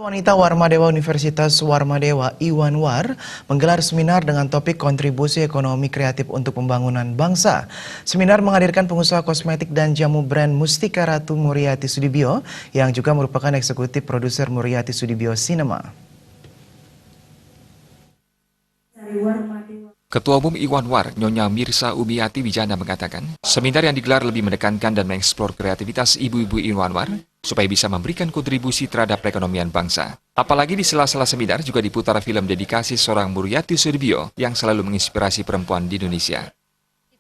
Wanita Warmadewa Universitas Warmadewa Iwanwar menggelar seminar dengan topik kontribusi ekonomi kreatif untuk pembangunan bangsa. Seminar menghadirkan pengusaha kosmetik dan jamu brand Mustika Ratu Muriati Sudibyo yang juga merupakan eksekutif produser Muriati Sudibyo Cinema. Ketua Umum Iwanwar, Nyonya Mirsa Umiati Wijana mengatakan, seminar yang digelar lebih menekankan dan mengeksplor kreativitas ibu-ibu Iwanwar supaya bisa memberikan kontribusi terhadap perekonomian bangsa. Apalagi di sela-sela seminar juga diputar film dedikasi seorang Muriati Sudibyo yang selalu menginspirasi perempuan di Indonesia.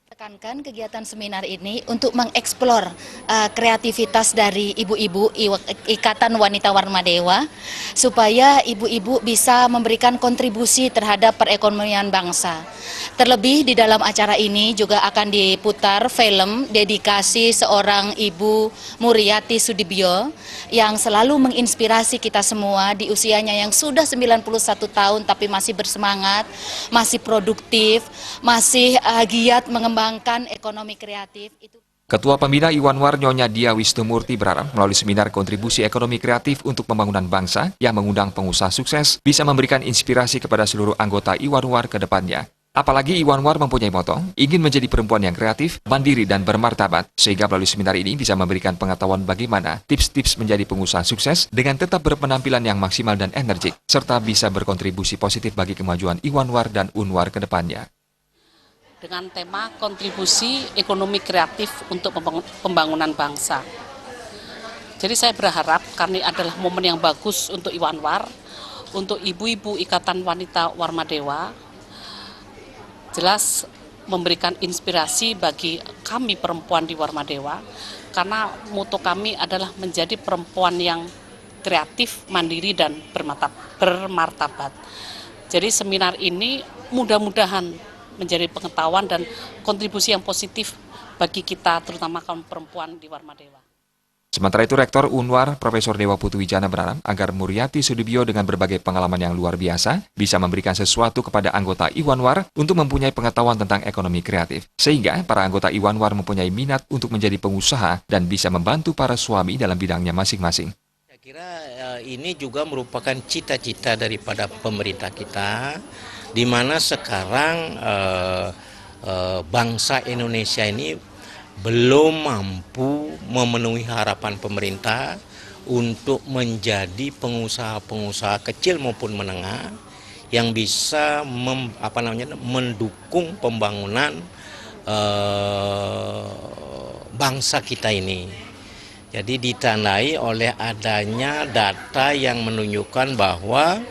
Tekankan kegiatan seminar ini untuk mengeksplor kreativitas dari ibu-ibu Ikatan Wanita Warmadewa supaya ibu-ibu bisa memberikan kontribusi terhadap perekonomian bangsa. Terlebih di dalam acara ini juga akan diputar film dedikasi seorang ibu Muriati Sudibyo yang selalu menginspirasi kita semua di usianya yang sudah 91 tahun tapi masih bersemangat, masih produktif, masih giat mengembangkan ekonomi kreatif. Ketua Pembina Iwanwar Nyonya Dia Wisnumurti berharap melalui seminar kontribusi ekonomi kreatif untuk pembangunan bangsa yang mengundang pengusaha sukses bisa memberikan inspirasi kepada seluruh anggota Iwanwar ke depannya. Apalagi Iwanwar mempunyai moto, ingin menjadi perempuan yang kreatif, mandiri dan bermartabat, sehingga melalui seminar ini bisa memberikan pengetahuan bagaimana tips-tips menjadi pengusaha sukses dengan tetap berpenampilan yang maksimal dan energik, serta bisa berkontribusi positif bagi kemajuan Iwanwar dan Unwar ke depannya. Dengan tema kontribusi ekonomi kreatif untuk pembangunan bangsa. Jadi saya berharap karena adalah momen yang bagus untuk Iwanwar, untuk ibu-ibu Ikatan Wanita Warmadewa, jelas memberikan inspirasi bagi kami perempuan di Warmadewa, karena moto kami adalah menjadi perempuan yang kreatif, mandiri, dan bermartabat. Jadi seminar ini mudah-mudahan menjadi pengetahuan dan kontribusi yang positif bagi kita, terutama kaum perempuan di Warmadewa. Sementara itu, Rektor Unwar, Profesor Dewa Putu Wijana berharap agar Muriati Sudibyo dengan berbagai pengalaman yang luar biasa bisa memberikan sesuatu kepada anggota Iwanwar untuk mempunyai pengetahuan tentang ekonomi kreatif. Sehingga para anggota Iwanwar mempunyai minat untuk menjadi pengusaha dan bisa membantu para suami dalam bidangnya masing-masing. Saya kira ini juga merupakan cita-cita daripada pemerintah kita, di mana sekarang bangsa Indonesia ini belum mampu memenuhi harapan pemerintah untuk menjadi pengusaha-pengusaha kecil maupun menengah yang bisa mendukung pembangunan bangsa kita ini. Jadi ditandai oleh adanya data yang menunjukkan bahwa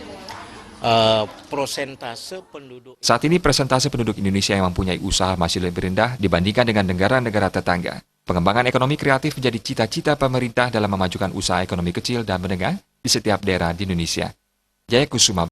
Saat ini persentase penduduk Indonesia yang mempunyai usaha masih lebih rendah dibandingkan dengan negara-negara tetangga. Pengembangan ekonomi kreatif menjadi cita-cita pemerintah dalam memajukan usaha ekonomi kecil dan menengah di setiap daerah di Indonesia. Jaya Kusuma.